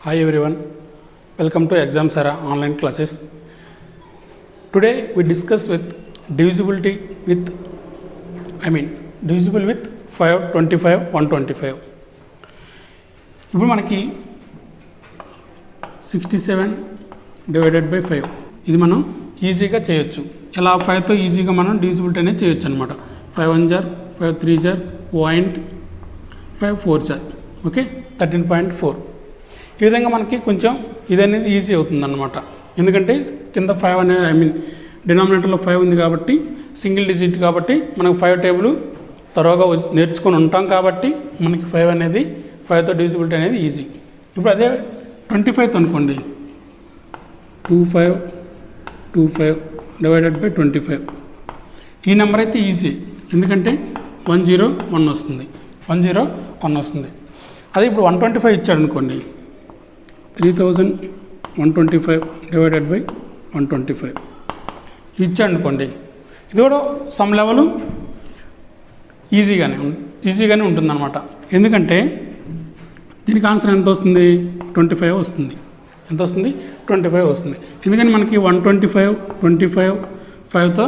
Hi everyone, welcome to Exam Sara online classes. Today we discuss with divisibility with divisible with 5, 25, 125. ఇప్పుడు మనకి 67 divided by 5 ఇది మనం ఈజీగా చేయొచ్చు. ఇలా 5తో ఈజీగా మనం డివిజిబిలిటీ అనేది చేయొచ్చు అనమాట. 5 1 జార్ 5 3 జార్ 0.5 4 జార్ ఓకే 13.4. ఈ విధంగా మనకి కొంచెం ఇది అనేది ఈజీ అవుతుంది అన్నమాట. ఎందుకంటే కింద 5 అనేది డినామినేటర్లో 5 ఉంది కాబట్టి సింగిల్ డిజిట్ కాబట్టి మనకు 5 టేబుల్ త్వరగా నేర్చుకొని ఉంటాం కాబట్టి మనకి 5 అనేది 5తో డివిజిబిలిటీ అనేది ఈజీ. ఇప్పుడు అదే 25 అనుకోండి 25 డివైడెడ్ బై 25. ఈ నెంబర్ అయితే ఈజీ ఎందుకంటే 101 వస్తుంది. అదే ఇప్పుడు 125 ఇచ్చాడు అనుకోండి 3125 డివైడెడ్ బై 125 ఇచ్చాడు అనుకోండి ఇది కూడా సమ్ లెవెల్ ఈజీగానే ఉంటుందన్నమాట. ఎందుకంటే దీనికి ఆన్సర్ ఎంత వస్తుంది 25 వస్తుంది. ఎంత వస్తుంది 25 వస్తుంది. ఎందుకని మనకి 125 5తో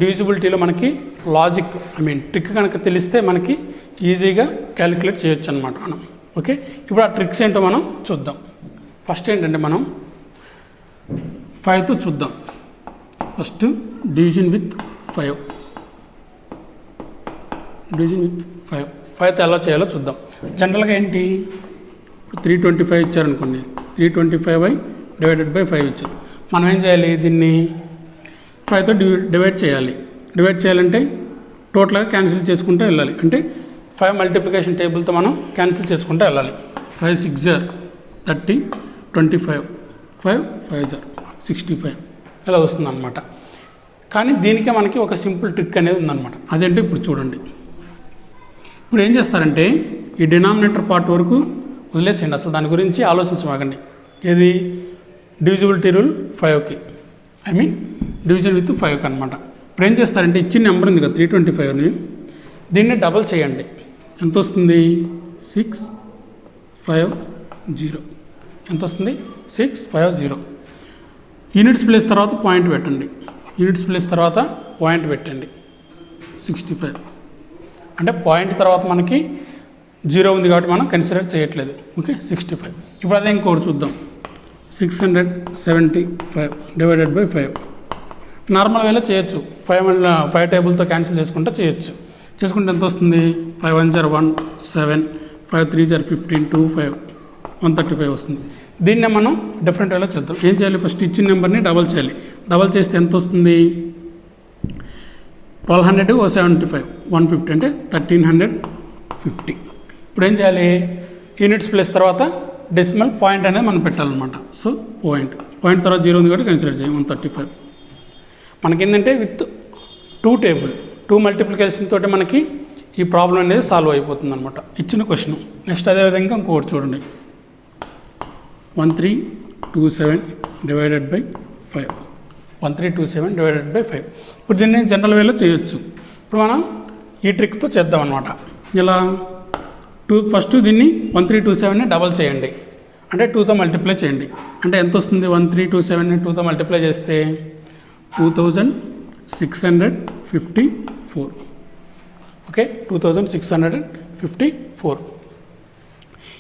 డివిజిబిలిటీలో మనకి లాజిక్ ట్రిక్ కనుక తెలిస్తే మనకి ఈజీగా క్యాలిక్యులేట్ చేయొచ్చు అనమాట మనం. ఓకే ఇప్పుడు ఆ ట్రిక్స్ ఏంటో మనం చూద్దాం. ఫస్ట్ ఏంటంటే మనం 5తో చూద్దాం. ఫస్ట్ డివిజన్ విత్ 5 5తో ఎలా చేయాలో చూద్దాం. జనరల్గా ఏంటి 325 ఇచ్చారనుకోండి 325 డివైడెడ్ బై 5 ఇచ్చారు. మనం ఏం చేయాలి దీన్ని 5తో డివైడ్ చేయాలంటే టోటల్గా క్యాన్సిల్ చేసుకుంటూ వెళ్ళాలి. అంటే 5 మల్టిప్లికేషన్ టేబుల్తో మనం క్యాన్సిల్ చేసుకుంటూ వెళ్ళాలి. 5 6 జార్ 30 25 5 జార్ 65 ఇలా వస్తుంది అనమాట. కానీ దీనికే మనకి ఒక సింపుల్ ట్రిక్ అనేది ఉందన్నమాట. అదేంటో ఇప్పుడు చూడండి. ఇప్పుడు ఏం చేస్తారంటే ఈ డినామినేటర్ పార్ట్ వరకు వదిలేసేయండి, అసలు దాని గురించి ఆలోచించమాకండి. ఏది డివిజిబిలిటీ రూల్ 5కి డివిజన్ విత్ 5కి అనమాట. ఇప్పుడు ఏం చేస్తారంటే ఇచ్చిన నెంబర్ ఉంది కదా 325ని దీన్ని డబల్ చేయండి. ఎంత వస్తుంది 650 ఎంత వస్తుంది 650. యూనిట్స్ ప్లేస్ తర్వాత పాయింట్ పెట్టండి. 65 అంటే పాయింట్ తర్వాత మనకి 0 ఉంది కాబట్టి మనం కన్సిడర్ చేయట్లేదు. ఓకే 65. ఇప్పుడు అదే ఇంకోటి చూద్దాం 675 డివైడెడ్ బై 5. నార్మల్ వేలో చేయొచ్చు. 5 టేబుల్తో క్యాన్సిల్ చేసుకుంటే చేసుకుంటే ఎంత వస్తుంది 5 1 జార్ 1 7 5 3 జార్ 15 2 5 135 వస్తుంది. దీన్నే మనం డిఫరెంట్ వేలో చేద్దాం. ఏం చేయాలి ఫస్ట్ ఇచ్చిన నెంబర్ని డబల్ చేయాలి. డబల్ చేస్తే ఎంత వస్తుంది 1200 75 150 అంటే 1350. ఇప్పుడు ఏం చేయాలి యూనిట్స్ ప్లేస్ తర్వాత డెసిమల్ పాయింట్ అనేది మనం పెట్టాలన్నమాట. సో పాయింట్ తర్వాత 0 ఉంది కాబట్టి కన్సిడర్ చేయం 135. మనకేంటంటే విత్ 2 మల్టిప్లికేషన్ తోటి మనకి ఈ ప్రాబ్లం అనేది సాల్వ్ అయిపోతుంది అనమాట ఇచ్చిన క్వశ్చన్. నెక్స్ట్ అదేవిధంగా ఇంకొకటి చూడండి 1327 డివైడెడ్ బై 5 1327 డివైడెడ్ బై 5. ఇప్పుడు దీన్ని జనరల్ వేలో చేయొచ్చు. ఇప్పుడు మనం ఈ ట్రిక్తో చేద్దాం అనమాట. ఇలా ఫస్ట్ దీన్ని 1327ని డబల్ చేయండి. అంటే 2తో మల్టిప్లై చేయండి. అంటే ఎంత వస్తుంది 1327ని 2తో మల్టిప్లై చేస్తే 2654. ఓకే 2654.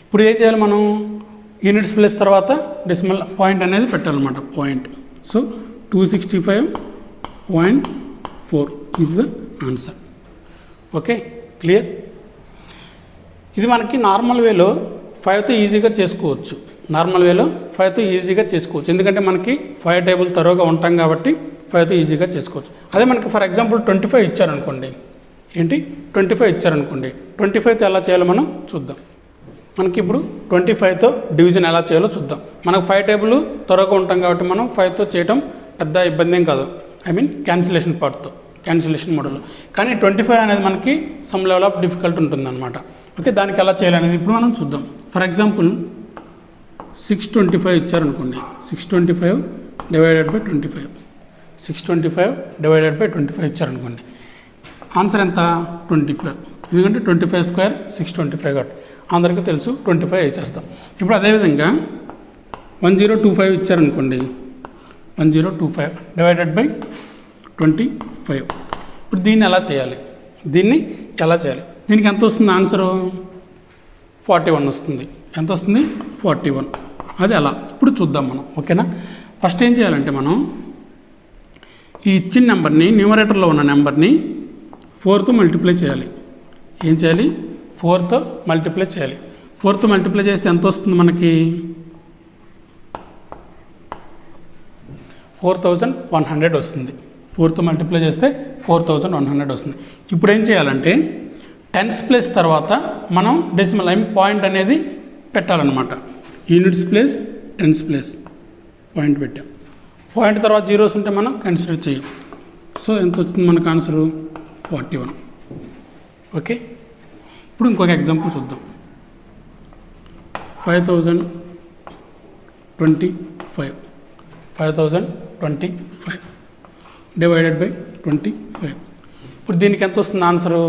ఇప్పుడు ఏం చేయాలి మనం యూనిట్స్ ప్లేస్ తర్వాత డెసిమల్ పాయింట్ అనేది పెట్టాలన్నమాట point. So 265.4 is the answer. Okay clear. ఇది మనకి నార్మల్ వేలో 5తో ఈజీగా చేసుకోవచ్చు. ఎందుకంటే మనకి 5 టేబుల్ త్వరగా ఉంటాం కాబట్టి 5తో ఈజీగా చేసుకోవచ్చు. అదే మనకి ఫర్ ఎగ్జాంపుల్ 25 ఇచ్చారనుకోండి 25తో ఎలా చేయాలో మనం చూద్దాం. మనకి ఇప్పుడు 25తో డివిజన్ ఎలా చేయాలో చూద్దాం. మనకు 5 టేబుల్ త్వరగా ఉంటాం కాబట్టి మనం 5తో చేయడం పెద్ద ఇబ్బంది ఏం కాదు. క్యాన్సిలేషన్ పార్ట్తో క్యాన్సిలేషన్ మోడల్లో. కానీ 25 అనేది మనకి సమ్ లెవెల్ ఆఫ్ డిఫికల్ట్ ఉంటుందన్నమాట. ఓకే దానికి ఎలా చేయాలనేది ఇప్పుడు మనం చూద్దాం. ఫర్ ఎగ్జాంపుల్ 625 ఇచ్చారనుకోండి 625 డివైడెడ్ బై 25 ఇచ్చారనుకోండి ఆన్సర్ ఎంత 25. ఎందుకంటే 25 స్క్వేర్ 625 కాబట్టి అందరికీ తెలుసు 25 ఇచ్చేస్తాం. ఇప్పుడు అదేవిధంగా 1025 ఇచ్చారనుకోండి, 1025 డివైడెడ్ బై 25. ఇప్పుడు దీన్ని ఎలా చేయాలి, దీనికి ఎంత వస్తుంది ఆన్సరు? 41 వస్తుంది. ఎంత వస్తుంది? 41. అది ఎలా ఇప్పుడు చూద్దాం మనం, ఓకేనా? ఫస్ట్ ఏం చేయాలంటే మనం ఈ ఇచ్చిన నెంబర్ని, న్యూమరేటర్లో ఉన్న నెంబర్ని 4తో మల్టిప్లై చేయాలి. ఏం చేయాలి? 4తో మల్టిప్లై చేయాలి. 4తో మల్టిప్లై చేస్తే ఎంత వస్తుంది మనకి? 4100 వస్తుంది. 4తో మల్టిప్లై చేస్తే 4100 వస్తుంది. ఇప్పుడు ఏం చేయాలంటే టెన్స్ ప్లేస్ తర్వాత మనం డెసిమల్ పాయింట్ అనేది పెట్టాలన్నమాట. Units place, tens place point పెట్టాం. పాయింట్ తర్వాత జీరోస్ ఉంటే మనం కన్సిడర్ చేయం. సో ఎంత వచ్చింది మనకు ఆన్సరు? 41. ఓకే, ఇప్పుడు ఇంకొక ఎగ్జాంపుల్ చూద్దాం. 5025 డివైడెడ్ బై 25. ఇప్పుడు దీనికి ఎంత వస్తుంది ఆన్సరు?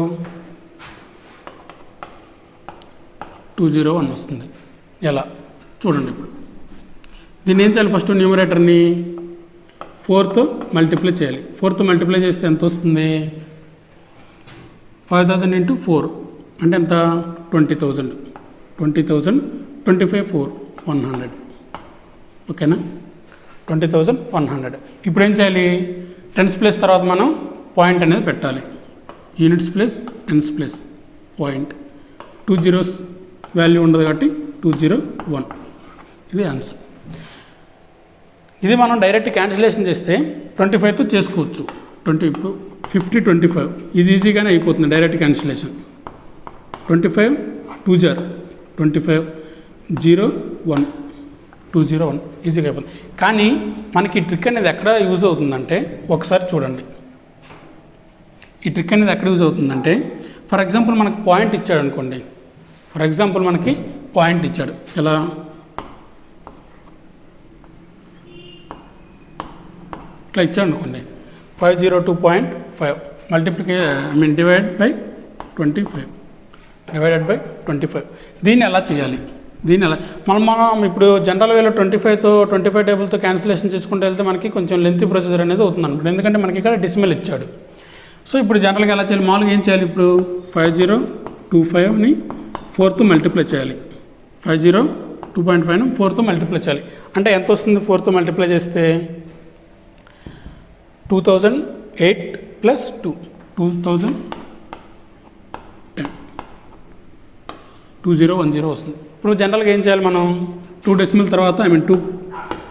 201 వస్తుంది. ఎలా చూడండి. ఇప్పుడు దీన్ని ఏం చేయాలి? ఫస్ట్ న్యూమరేటర్ని 4తో మల్టిప్లై చేయాలి. 4తో మల్టిప్లై చేస్తే ఎంత వస్తుంది? 5000 ఇంటూ 4 అంటే ఎంత? 20,000. 25 4 100. ఓకేనా? 20,100. ఇప్పుడు ఏం చేయాలి? టెన్స్ ప్లేస్ తర్వాత మనం పాయింట్ అనేది పెట్టాలి. Units place, tens place point. 2 zeros value ఉండదు కాబట్టి 201. ఇది ఆన్సర్. ఇది మనం డైరెక్ట్ క్యాన్సిలేషన్ చేస్తే 25తో చేసుకోవచ్చు. ఇప్పుడు 50 25 ఇది ఈజీగానే అయిపోతుంది డైరెక్ట్ క్యాన్సిలేషన్. 25 2 0 25 0 1 201 ఈజీగా అయిపోతుంది. కానీ మనకి ఈ ట్రిక్ అనేది ఎక్కడ యూజ్ అవుతుందంటే ఒకసారి చూడండి. ఈ ట్రిక్ అనేది ఎక్కడ యూజ్ అవుతుందంటే ఫర్ ఎగ్జాంపుల్ మనకు పాయింట్ ఇచ్చాడు అనుకోండి. ఎలా? ఇట్లా ఇచ్చాడు అనుకోండి. 502.5 డివైడ్ బై 25. దీన్ని ఎలా చేయాలి? మనం ఇప్పుడు జనరల్ వేలో 25 టేబుల్తో క్యాన్సిలేషన్ చేసుకుంటూ వెళ్తే మనకి కొంచెం లెంతీ ప్రొసీజర్ అనేది అవుతుంది అనమాట. ఎందుకంటే మనకి ఇక్కడ డెసిమల్ ఇచ్చాడు. సో ఇప్పుడు జనరల్గా ఎలా చేయాలి? మామూలుగా ఏం చేయాలి? ఇప్పుడు 5025ని 4తో మల్టిప్లై చేయాలి. 502.5ని 4తో మల్టిప్లై చేయాలి. అంటే ఎంత వస్తుంది? 4తో మల్టిప్లై చేస్తే 2008 ప్లస్ 2 2010 2010 వస్తుంది. ఇప్పుడు జనరల్గా ఏం చేయాలి? మనం 2 డెసిమల్ తర్వాత 2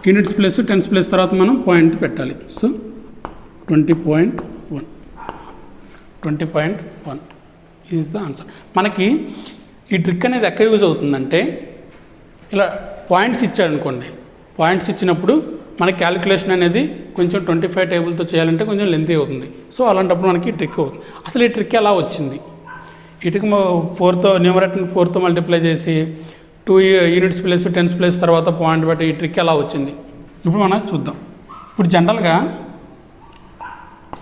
యూనిట్స్ ప్లస్ టెన్స్ ప్లస్ తర్వాత మనం పాయింట్ పెట్టాలి. So 20.1 is the answer. మనకి ఈ ట్రిక్ అనేది ఎక్కడ యూజ్ అవుతుందంటే ఇలా పాయింట్స్ ఇచ్చాడు అనుకోండి. పాయింట్స్ ఇచ్చినప్పుడు మనకి క్యాలిక్యులేషన్ అనేది కొంచెం 25 టేబుల్తో చేయాలంటే కొంచెం లెంతీ అవుతుంది. సో అలాంటప్పుడు మనకి ట్రిక్ అవుతుంది. అసలు ఈ ట్రిక్ ఎలా వచ్చింది? ఈ ట్రిక్ 4తో న్యూమరేటర్ని 4తో మల్టిప్లై చేసి 2 యూనిట్స్ ప్లేస్ టెన్స్ ప్లేస్ తర్వాత పాయింట్ బట్టి ఈ ట్రిక్ ఎలా వచ్చింది ఇప్పుడు మనం చూద్దాం. ఇప్పుడు జనరల్గా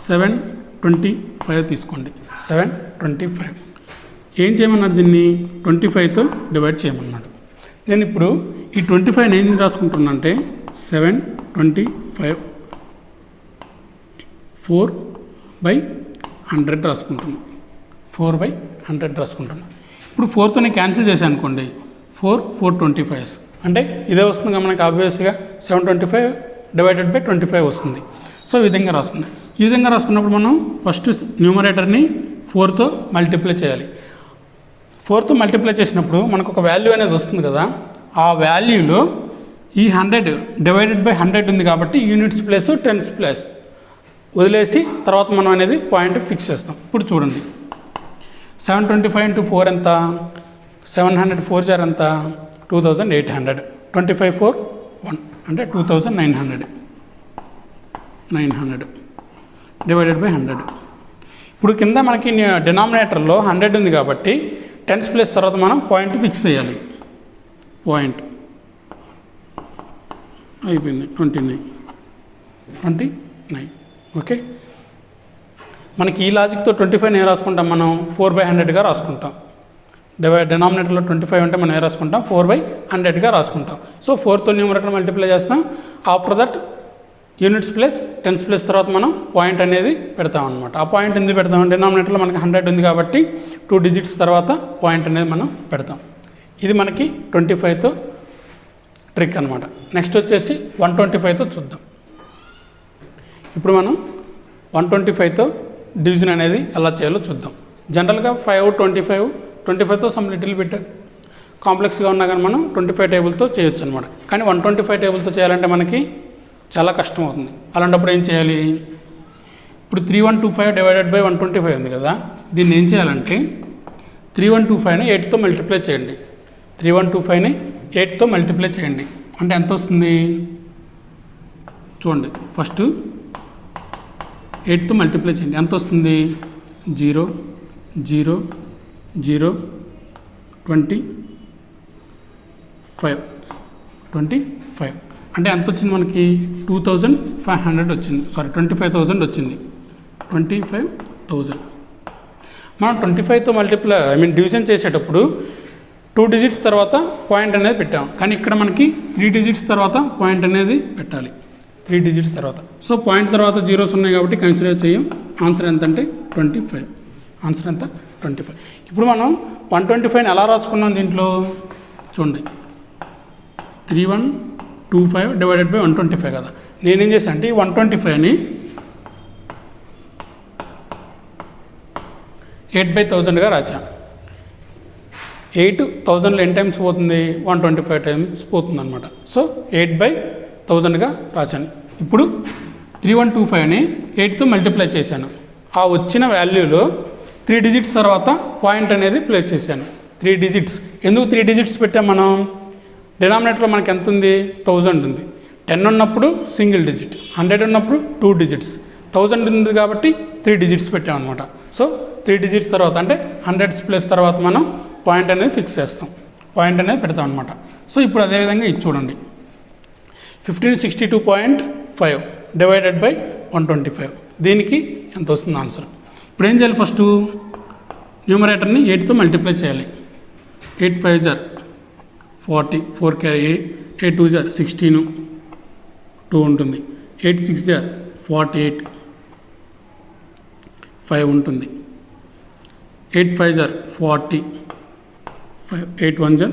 725 తీసుకోండి. 725 ఏం చేయమన్నాడు? దీన్ని 25తో డివైడ్ చేయమన్నాడు. నేను ఇప్పుడు ఈ 25 ఏం రాసుకుంటున్నా అంటే 725 4/100 రాసుకుంటున్నాను. 4/100 రాసుకుంటున్నాను. ఇప్పుడు 4తో నేను క్యాన్సిల్ చేశాను అనుకోండి. 4/425 అంటే ఇదే వస్తుంది కదా మనకి ఆబ్వియస్గా. 725 డివైడెడ్ బై 25 వస్తుంది. సో ఈ విధంగా రాసుకున్నాం. ఈ విధంగా రాసుకున్నప్పుడు మనం ఫస్ట్ న్యూమరేటర్ని 4తో మల్టిప్లై చేయాలి. 4తో మల్టిప్లై చేసినప్పుడు మనకు ఒక వాల్యూ అనేది వస్తుంది కదా. ఆ వాల్యూలో ఈ 100 డివైడెడ్ బై 100 ఉంది కాబట్టి యూనిట్స్ ప్లేస్ టెన్స్ ప్లేస్ వదిలేసి తర్వాత మనం అనేది పాయింట్ ఫిక్స్ చేస్తాం. ఇప్పుడు చూడండి 725 ఇంటూ 4 ఎంత? 700 4 జార్ ఎంత? 2800. 25 4 1 అంటే 2900 డివైడెడ్ బై 100. ఇప్పుడు కింద మనకి డినామినేటర్లో 100 ఉంది కాబట్టి టెన్స్ ప్లేస్ తర్వాత మనం పాయింట్ ఫిక్స్ చేయాలి. పాయింట్ అయిపోయింది 29. ఓకే, మనకి ఈ లాజిక్తో 25 ఏం రాసుకుంటాం మనం? 4/100గా రాసుకుంటాం. డినామినేటర్లో 25 అంటే మనం ఏ రాసుకుంటాం 4/100గా రాసుకుంటాం. సో 4తో న్యూమరేటర్ మల్టిప్లై చేస్తాం. After that units plus tens plus తర్వాత మనం పాయింట్ అనేది పెడతాం అనమాట. ఆ పాయింట్ ఎందుకు పెడతాం, డినామినేటర్లో మనకి 100 ఉంది కాబట్టి 2 డిజిట్స్ తర్వాత పాయింట్ అనేది మనం పెడతాం. ఇది మనకి 25తో ట్రిక్ అనమాట. నెక్స్ట్ వచ్చేసి 125తో చూద్దాం. ఇప్పుడు మనం 125తో డివిజన్ అనేది ఎలా చేయాలో చూద్దాం. జనరల్గా 5, 25తో సమ్ లిటిల్ బిట్ కాంప్లెక్స్గా ఉన్నా కానీ మనం 25 టేబుల్తో చేయొచ్చు అనమాట. కానీ 125 టేబుల్తో చేయాలంటే మనకి చాలా కష్టం అవుతుంది. అలాంటప్పుడు ఏం చేయాలి, ఇప్పుడు 3125 డివైడెడ్ బై 125 ఉంది కదా, దీన్ని ఏం చేయాలంటే 3125ని 8తో మల్టిప్లై చేయండి. 3125ని 8తో మల్టిప్లై చేయండి అంటే ఎంత వస్తుంది చూడండి. ఫస్ట్ 8తో మల్టిప్లై చేయండి, ఎంత వస్తుంది 0 0 0 25 అంటే ఎంత వచ్చింది మనకి 2500 వచ్చింది. 25,000 వచ్చింది. 25,000 మనం 25తో డివిజన్ చేసేటప్పుడు 2 డిజిట్స్ తర్వాత పాయింట్ అనేది పెట్టాం. కానీ ఇక్కడ మనకి 3 డిజిట్స్ తర్వాత పాయింట్ అనేది పెట్టాలి. 3 డిజిట్స్ తర్వాత. సో పాయింట్ తర్వాత జీరోస్ ఉన్నాయి కాబట్టి కన్సిడర్ చేయం. ఆన్సర్ ఎంత అంటే 25. ఆన్సర్ ఎంత 25. ఇప్పుడు మనం 125ని ఎలా రాసుకున్నాం దీంట్లో చూడండి. 3125 డివైడెడ్ బై 125 కదా. నేనేం చేశాను అంటే ఈ 125ని 8/1000గా రాశాను. 8,000లో ఎన్ని టైమ్స్ పోతుంది 125 టైమ్స్ పోతుంది అనమాట. సో 8/1000గా రాశాను. ఇప్పుడు 3125ని 8తో మల్టిప్లై చేశాను. ఆ వచ్చిన వాల్యూలో 3 డిజిట్స్ తర్వాత పాయింట్ అనేది ప్లేస్ చేశాను. 3 డిజిట్స్. ఎందుకు 3 డిజిట్స్ పెట్టాం మనం, డినామినేటర్లో మనకి ఎంత ఉంది 1000 ఉంది. 10 ఉన్నప్పుడు సింగిల్ డిజిట్, 100 ఉన్నప్పుడు 2 డిజిట్స్, 1000 ఉంది కాబట్టి 3 డిజిట్స్ పెట్టాం అనమాట. సో 3 డిజిట్స్ తర్వాత అంటే 100s ప్లస్ తర్వాత మనం పాయింట్ అనేది ఫిక్స్ చేస్తాం, పాయింట్ అనేది పెడతాం అనమాట. సో ఇప్పుడు అదేవిధంగా ఇది చూడండి. 1562.5 డివైడెడ్ బై 125 దీనికి ఎంత వస్తుంది ఆన్సర్. ఇప్పుడు ఏం చేయాలి, ఫస్ట్ న్యూమరేటర్ని 8తో మల్టిప్లై చేయాలి. 8 5 jar 40, 4 carry 8 2 jar 16, 2 ఉంటుంది. 8 6 jar 48, 5 ఉంటుంది. 8 5 jar 40, 8 1 jar.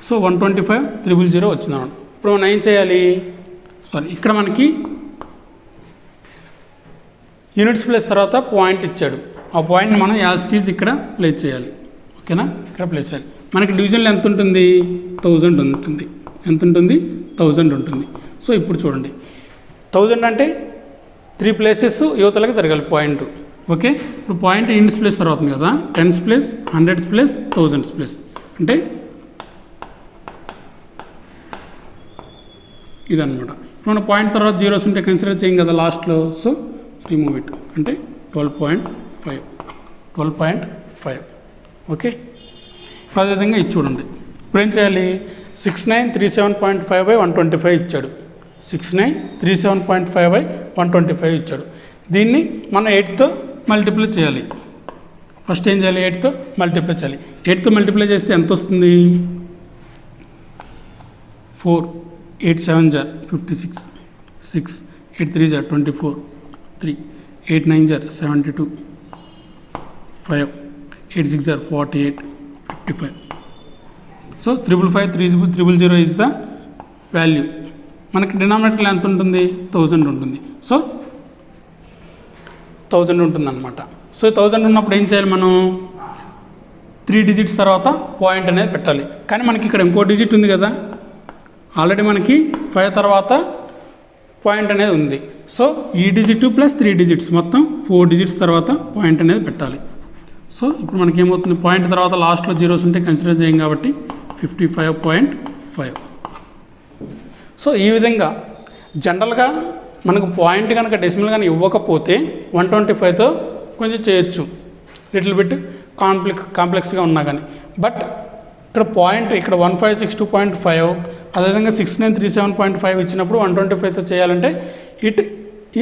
సో 125,000 వచ్చిందన్నమాట. ఇప్పుడు మనం ఏం చేయాలి, ఇక్కడ మనకి యూనిట్స్ ప్లేస్ తర్వాత పాయింట్ ఇచ్చాడు. ఆ పాయింట్ని మనం యాజ్ ఇట్ ఈజ్ ఇక్కడ ప్లేస్ చేయాలి. ఓకేనా, ఇక్కడ ప్లేస్ చేయాలి. మనకి డివిజన్లో ఎంత ఉంటుంది 1000 ఉంటుంది. ఎంత ఉంటుంది 1000 ఉంటుంది. సో ఇప్పుడు చూడండి 1000 అంటే 3 ప్లేసెస్ యువతలకు జరగాలి పాయింట్. ఓకే, ఇప్పుడు పాయింట్ యూనిట్స్ ప్లేస్ తర్వాత ఉంది కదా, 10s place 100s place 1000s place అంటే ఇదన్నమాట. మన పాయింట్ తర్వాత జీరోస్ ఉంటే కన్సిడర్ చేయం కదా లాస్ట్లో. సో రిమూవ్ ఇట్ అంటే 12.5. ఓకే, అదేవిధంగా ఇది చూడండి. ఇప్పుడు ఏం చేయాలి, 6937.5/125 ఇచ్చాడు. 6937.5/125 ఇచ్చాడు. దీన్ని మనం 8తో మల్టిప్లై చేయాలి. ఫస్ట్ ఏం చేయాలి, 8తో మల్టిప్లై చేయాలి. 8తో మల్టిప్లై చేస్తే ఎంత వస్తుంది 4, 8 7 jar 56, 6 8 3 jar 24, 3 8 9 jar 72, 5 8 6 jar 48, 55. So 555,300 is the value. మనకి డినామినేటర్లో ఎంత ఉంటుంది 1000 ఉంటుంది. సో 1000 ఉంటుంది అనమాట. సో 1000 ఉన్నప్పుడు ఏం చేయాలి, మనం 3 డిజిట్స్ తర్వాత పాయింట్ అనేది పెట్టాలి. కానీ మనకి ఇక్కడ ఇంకో డిజిట్ ఉంది కదా, ఆల్రెడీ మనకి 5 తర్వాత పాయింట్ అనేది ఉంది. సో ఈ డిజిట్ ప్లస్ 3 డిజిట్స్ మొత్తం 4 డిజిట్స్ తర్వాత పాయింట్ అనేది పెట్టాలి. సో ఇప్పుడు మనకి ఏమవుతుంది, పాయింట్ తర్వాత లాస్ట్లో జీరోస్ ఉంటే కన్సిడర్ చేయం కాబట్టి 55.5. సో ఈ విధంగా జనరల్గా మనకు పాయింట్ కనుక డెసిమల్ కానీ ఇవ్వకపోతే 125తో కొంచెం చేయొచ్చు, లిటిల్ బిట్ కాంప్లెక్స్గా ఉన్నా కానీ. బట్ ఇక్కడ పాయింట్ ఇక్కడ 1562.5 అదేవిధంగా 6937.5 ఇచ్చినప్పుడు 125తో చేయాలంటే it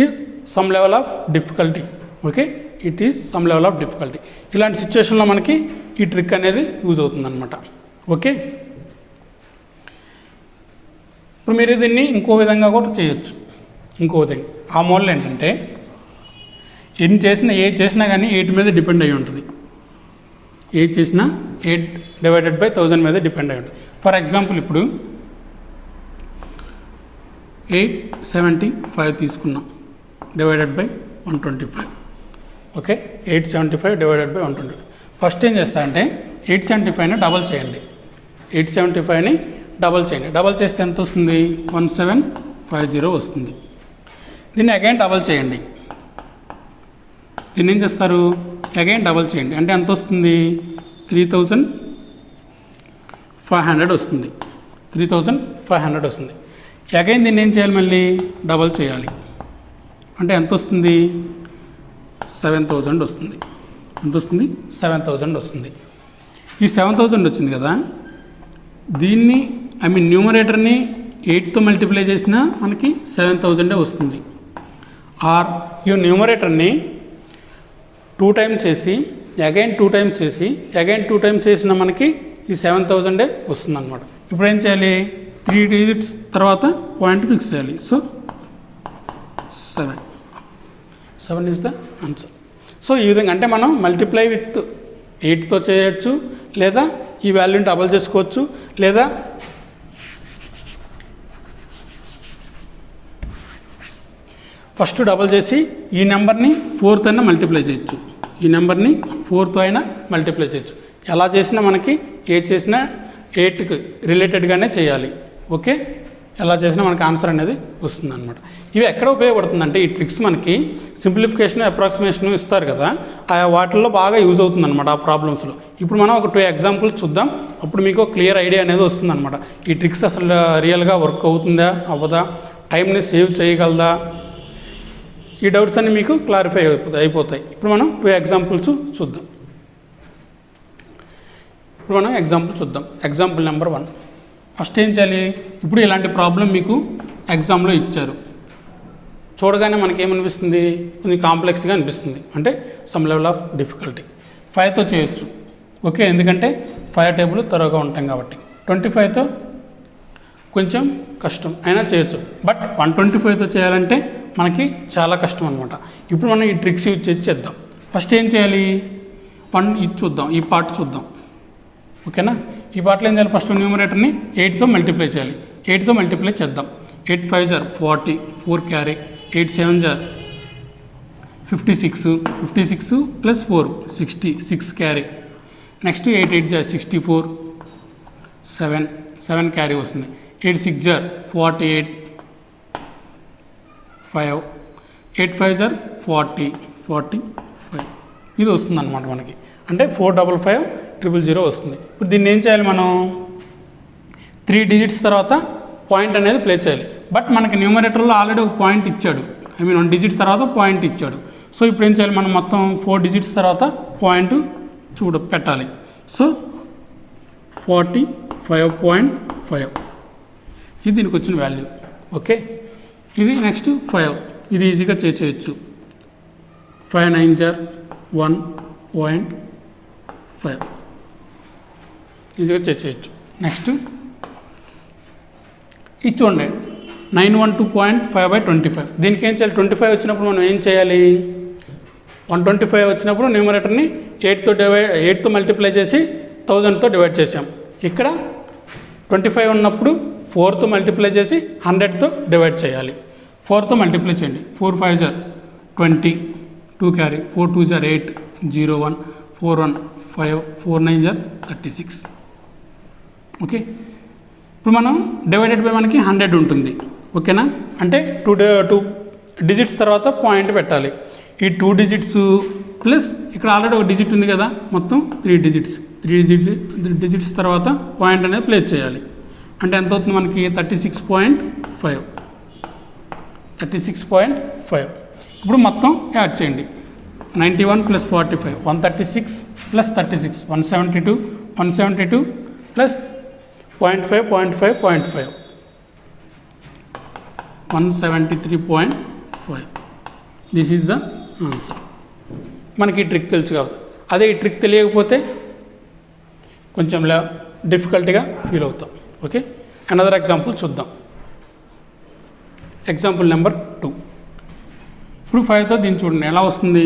is some level of difficulty. Okay, it is some level of difficulty. ఇలాంటి సిచ్యువేషన్లో మనకి ఈ ట్రిక్ అనేది యూజ్ అవుతుందన్నమాట. ఓకే, ఇప్పుడు మీరు దీన్ని ఇంకో విధంగా కూడా చేయొచ్చు. ఇంకో విధంగా ఆ మోడల్ ఏంటంటే ఏది చేసినా కానీ 8 మీద డిపెండ్ అయి ఉంటుంది. ఏది చేసినా 8 డివైడెడ్ బై 1000 మీద డిపెండ్ అయి ఉంటుంది. ఫర్ ఎగ్జాంపుల్ ఇప్పుడు 875 తీసుకున్నాం divided by 125. Okay, 875 divided by 125. First ఏం చేస్తా అంటే 875ని డబల్ చేయండి. 875ని డబల్ చేయండి. డబల్ చేస్తే ఎంత వస్తుంది? 1750 వస్తుంది. దీన్ని అగైన్ డబల్ చేయండి. దీన్ని ఏం చేస్తారు? అగైన్ డబల్ చేయండి. అంటే ఎంత వస్తుంది? 3500 వస్తుంది. 3500 వస్తుంది. అగైన్ దీన్ని ఏం చేయాలి? మళ్ళీ డబల్ చేయాలి. అంటే ఎంత వస్తుంది? 7000 వస్తుంది. ఎంత వస్తుంది? 7000 వస్తుంది. ఈ 7000 వచ్చింది కదా, దీన్ని న్యూమరేటర్ని 8తో మల్టిప్లై చేసినా మనకి 7000 వస్తుంది. ఆర్ ఈ న్యూమరేటర్ని 2 టైమ్స్ చేసి అగైన్ 2 టైమ్స్ చేసి అగైన్ 2 టైమ్స్ చేసిన మనకి ఈ 7000 వస్తుంది అనమాట. ఇప్పుడు ఏం చేయాలి? 3 డిజిట్స్ తర్వాత పాయింట్ ఫిక్స్ చేయాలి. So 7 is the answer. So ఈ విధంగా అంటే మనం మల్టిప్లై విత్ 8తో చేయొచ్చు, లేదా ఈ వాల్యూని డబల్ చేసుకోవచ్చు, లేదా ఫస్ట్ డబల్ చేసి ఈ నెంబర్ని 4తో అయినా మల్టిప్లై చేయొచ్చు. ఈ నెంబర్ని 4తో అయినా మల్టిప్లై చేయొచ్చు. ఎలా చేసినా మనకి ఏది చేసినా 8కి రిలేటెడ్గానే చేయాలి. ఓకే, ఎలా చేసినా మనకి ఆన్సర్ అనేది వస్తుంది అనమాట. ఇవి ఎక్కడ ఉపయోగపడుతుందంటే ఈ ట్రిక్స్ మనకి సింప్లిఫికేషన్, అప్రాక్సిమేషన్ ఇస్తారు కదా, ఆ వాటిల్లో బాగా యూజ్ అవుతుంది అనమాట ఆ ప్రాబ్లమ్స్లో. ఇప్పుడు మనం ఒక 2 ఎగ్జాంపుల్స్ చూద్దాం. అప్పుడు మీకు క్లియర్ ఐడియా అనేది వస్తుంది అనమాట. ఈ ట్రిక్స్ అసలు రియల్గా వర్క్ అవుతుందా అవ్వదా, టైంని సేవ్ చేయగలదా, ఈ డౌట్స్ అన్నీ మీకు క్లారిఫై అయిపోతాయి. ఇప్పుడు మనం 2 ఎగ్జాంపుల్స్ చూద్దాం. Example number 1. ఫస్ట్ ఏం చేయాలి? ఇప్పుడు ఇలాంటి ప్రాబ్లం మీకు ఎగ్జామ్లో ఇచ్చారు. చూడగానే మనకేమనిపిస్తుంది? కొంచెం కాంప్లెక్స్గా అనిపిస్తుంది. అంటే సమ్ లెవెల్ ఆఫ్ డిఫికల్టీ. 5తో చేయొచ్చు. ఓకే, ఎందుకంటే 5 టేబుల్ త్వరగా ఉంటాం కాబట్టి. 25తో కొంచెం కష్టం అయినా చేయొచ్చు. బట్ 125తో చేయాలంటే మనకి చాలా కష్టం అనమాట. ఇప్పుడు మనం ఈ ట్రిక్స్ యూజ్ చేసి చేద్దాం. ఫస్ట్ ఏం చేయాలి? ఇది చూద్దాం, ఈ పార్ట్ చూద్దాం. ఓకేనా? ఈ పార్ట్లో ఏం చేయాలి? ఫస్ట్ న్యూమరేటర్ని 8తో మల్టిప్లై చేయాలి. 8తో మల్టిప్లై చేద్దాం. 8 5 = 40, 4 క్యారీ. 8 7 = 56, 56 + 4 66 క్యారీ. నెక్స్ట్ 8 8 = 64, 7 క్యారీ వస్తుంది. 8 6 = 48, 5. 8 5 = 40, 45. ఇది వస్తుంది అన్నమాట మనకి. అంటే 455 000 వస్తుంది. ఇప్పుడు దీన్ని ఏం చేయాలి? మనం 3 డిజిట్స్ తర్వాత పాయింట్ అనేది ప్లే చేయాలి. బట్ మనకి న్యూమరేటర్లో ఆల్రెడీ ఒక పాయింట్ ఇచ్చాడు. 1 డిజిట్ తర్వాత పాయింట్ ఇచ్చాడు. సో ఇప్పుడు ఏం చేయాలి? మనం మొత్తం 4 డిజిట్స్ తర్వాత పాయింట్ పెట్టాలి. సో 45.5 ఇది దీనికి వచ్చిన వాల్యూ. ఓకే, ఇది నెక్స్ట్ 5. ఇది ఈజీగా చేయొచ్చు. 5 9 = 1.5 ఈజీగా చేయొచ్చు. నెక్స్ట్ ఇది చూడండి, 912.5/25. దీనికి ఏం చేయాలి? 25 వచ్చినప్పుడు మనం ఏం చేయాలి? 125 వచ్చినప్పుడు న్యూమరేటర్ని 8తో మల్టిప్లై చేసి 1000తో డివైడ్ చేసాం. ఇక్కడ 25 ఉన్నప్పుడు 4తో మల్టిప్లై చేసి 100తో డివైడ్ చేయాలి. 4తో మల్టిప్లై చేయండి. 4 5 = 20, 2 క్యారీ. 4 2 = 8, 0 1, 4 1 5, 4 9 = 36. ఓకే, ఇప్పుడు మనం డివైడెడ్ బై మనకి 100 ఉంటుంది. ఓకేనా? అంటే 2 డిజిట్స్ తర్వాత పాయింట్ పెట్టాలి. ఈ 2 డిజిట్స్ ప్లస్ ఇక్కడ ఆల్రెడీ ఒక డిజిట్ ఉంది కదా, మొత్తం 3 డిజిట్స్. 3 డిజిట్స్ తర్వాత పాయింట్ అనేది ప్లేస్ చేయాలి. అంటే ఎంత అవుతుంది మనకి? 36.5. 36.5. ఇప్పుడు మొత్తం యాడ్ చేయండి. 91 + 45, 136 + 36, 172, 172 + 0.5, 173.5. This is the answer. మనకి ఈ ట్రిక్ తెలుసు కాబట్టి. అదే ఈ ట్రిక్ తెలియకపోతే కొంచెం డిఫికల్ట్గా ఫీల్ అవుతాం. ఓకే, అనదర్ ఎగ్జాంపుల్ చూద్దాం. Example number 2. ఇప్పుడు 5తో దీన్ని చూడండి ఎలా వస్తుంది.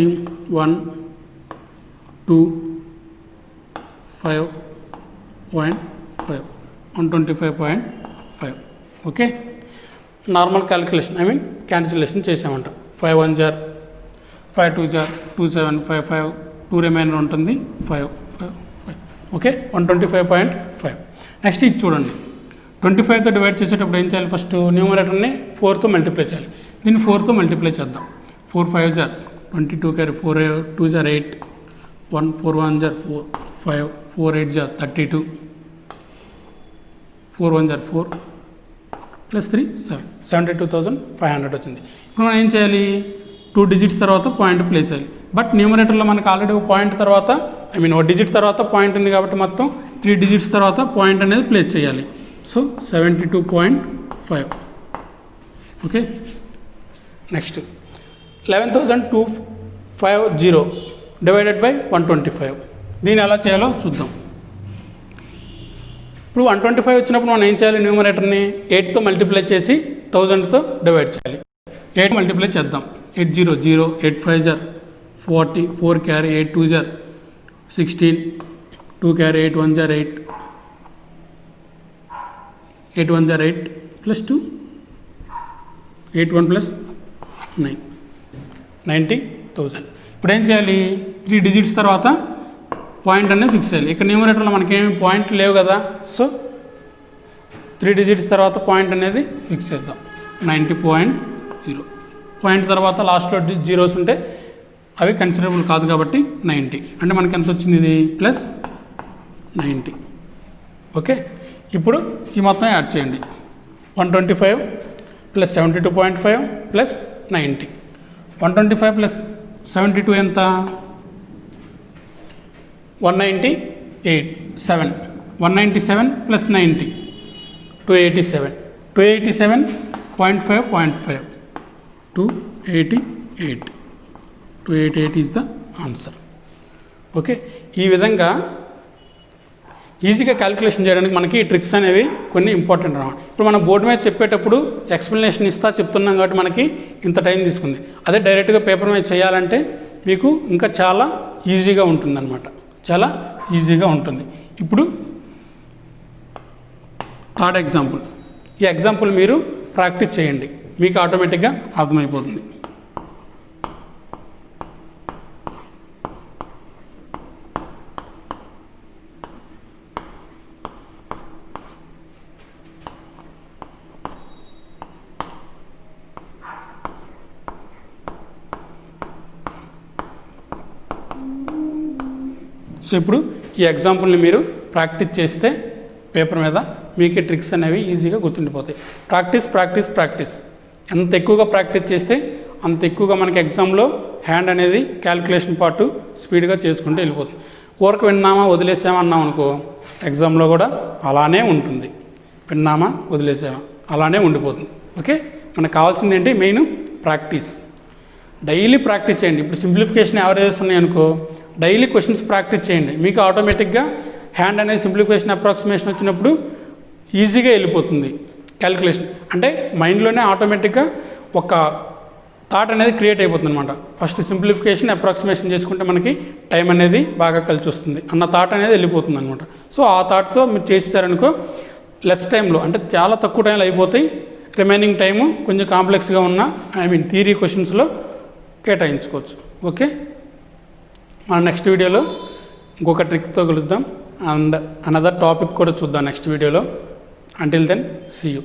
1 2 5.5 125.5. ఓకే, నార్మల్ క్యాలిక్యులేషన్ క్యాన్సిలేషన్ చేసామంట. 5 1 జార్ 5 2 జార్ 2 7 5 5 2 రిమైనర్ ఉంటుంది 5 5 5. ఓకే, 125.5. నెక్స్ట్ ఇది చూడండి. 25తో డివైడ్ చేసేటప్పుడు ఏం చేయాలి, ఫస్ట్ న్యూమరేటర్ని 4తో మల్టిప్లై చేయాలి. దీన్ని 4తో మల్టిప్లై చేద్దాం. 4 5 జార్ 22 క్యారీ 4 2 జార్ 8 1 4 1 జార్ 4 5 4 8 జార్ 32 4 1 జార్ 4 ప్లస్ 3 7 72,500 వచ్చింది. ఇప్పుడు మనం ఏం చేయాలి, 2 డిజిట్స్ తర్వాత పాయింట్ ప్లేస్ చేయాలి. బట్ న్యూమరేటర్లో మనకు ఆల్రెడీ ఒక పాయింట్ తర్వాత ఒక డిజిట్ తర్వాత పాయింట్ ఉంది కాబట్టి మొత్తం 3 డిజిట్స్ తర్వాత పాయింట్ అనేది ప్లేస్ చేయాలి. So 72.5. Okay, next 11,250 divided by 125. దీన్ని ఎలా చేయాలో చూద్దాం. ఇప్పుడు 125 వచ్చినప్పుడు మనం ఏం చేయాలి, న్యూమరేటర్ని 8తో మల్టిప్లై చేసి 1000తో డివైడ్ చేయాలి. 8 మల్టిప్లై చేద్దాం. 8 0 0 8 5 జార్ 40 4 క్యారీ 8 2 జార్ 16 2 క్యారీ 8 1 జార్ 8 8 1 జార్ 8 ప్లస్ 2 8 1 ప్లస్ 9 90,000. ఇప్పుడు ఏం చేయాలి, 3 డిజిట్స్ తర్వాత పాయింట్ అనేది ఫిక్స్ చేయాలి. ఇక్కడ న్యూమరేటర్లో మనకేమి పాయింట్ లేవు కదా, సో 3 డిజిట్స్ తర్వాత పాయింట్ అనేది ఫిక్స్ చేద్దాం. 90.0. పాయింట్ తర్వాత లాస్ట్లో జీరోస్ ఉంటే అవి కన్సిడరబుల్ కాదు కాబట్టి 90. అంటే మనకి ఎంత వచ్చింది, ఇది ప్లస్ 90. ఓకే, ఇప్పుడు ఈ మొత్తం యాడ్ చేయండి. 125 ప్లస్ 72.5 ప్లస్ 90. 125 ప్లస్ 72 ఎంత, 197. 197 plus 90 287. 287.5 288. 288 is the answer. Okay, ఈ విధంగా ఈజీగా క్యాలిక్యులేషన్ చేయడానికి మనకి ట్రిక్స్ అనేవి కొన్ని ఇంపార్టెంట్ అన్నమాట. ఇప్పుడు మనం బోర్డు మీద చెప్పేటప్పుడు ఎక్స్ప్లెనేషన్ చెప్తున్నాం కాబట్టి మనకి ఇంత టైం తీసుకుంది. అదే డైరెక్ట్గా పేపర్ మీద చేయాలంటే మీకు ఇంకా చాలా ఈజీగా ఉంటుందన్నమాట, చాలా ఈజీగా ఉంటుంది. ఇప్పుడు థర్డ్ ఎగ్జాంపుల్. ఈ ఎగ్జాంపుల్ మీరు ప్రాక్టీస్ చేయండి, మీకు ఆటోమేటిక్గా అర్థమైపోతుంది. సో ఇప్పుడు ఈ ఎగ్జాంపుల్ని మీరు ప్రాక్టీస్ చేస్తే పేపర్ మీద మీకే ట్రిక్స్ అనేవి ఈజీగా గుర్తుండిపోతాయి. ప్రాక్టీస్ ఎంత ఎక్కువగా ప్రాక్టీస్ చేస్తే అంత ఎక్కువగా మనకి ఎగ్జామ్లో హ్యాండ్ అనేది క్యాలిక్యులేషన్ పార్ట్ స్పీడ్గా చేసుకుంటూ వెళ్ళిపోతుంది. ఊరకు విన్నామా వదిలేసామా అన్నాం అనుకో, ఎగ్జామ్లో కూడా అలానే ఉంటుంది. విన్నామా వదిలేసామా అలానే ఉండిపోతుంది. ఓకే, మనకు కావాల్సింది ఏంటి, మెయిన్ ప్రాక్టీస్. డైలీ ప్రాక్టీస్ చేయండి. ఇప్పుడు సింప్లిఫికేషన్ యావరేజెస్ ఉన్నాయి అనుకో, డైలీ క్వశ్చన్స్ ప్రాక్టీస్ చేయండి. మీకు ఆటోమేటిక్గా హ్యాండ్ అనేది సింప్లిఫికేషన్ అప్రాక్సిమేషన్ వచ్చినప్పుడు ఈజీగా వెళ్ళిపోతుంది క్యాలిక్యులేషన్. అంటే మైండ్లోనే ఆటోమేటిక్గా ఒక థాట్ అనేది క్రియేట్ అయిపోతుంది అనమాట. ఫస్ట్ సింప్లిఫికేషన్ అప్రాక్సిమేషన్ చేసుకుంటే మనకి టైం అనేది బాగా కలిసి వస్తుంది అన్న థాట్ అనేది వెళ్ళిపోతుంది అనమాట. సో ఆ థాట్తో మీరు చేసేసారనుకో లెస్ టైంలో, అంటే చాలా తక్కువ టైంలో అయిపోతాయి. రిమైనింగ్ టైము కొంచెం కాంప్లెక్స్గా ఉన్న థియరీ క్వశ్చన్స్లో కేటాయించుకోవచ్చు. ఓకే, మన నెక్స్ట్ వీడియోలో ఇంకొక ట్రిక్తో కలుద్దాం అండ్ అనదర్ టాపిక్ కూడా చూద్దాం నెక్స్ట్ వీడియోలో. Until then see you.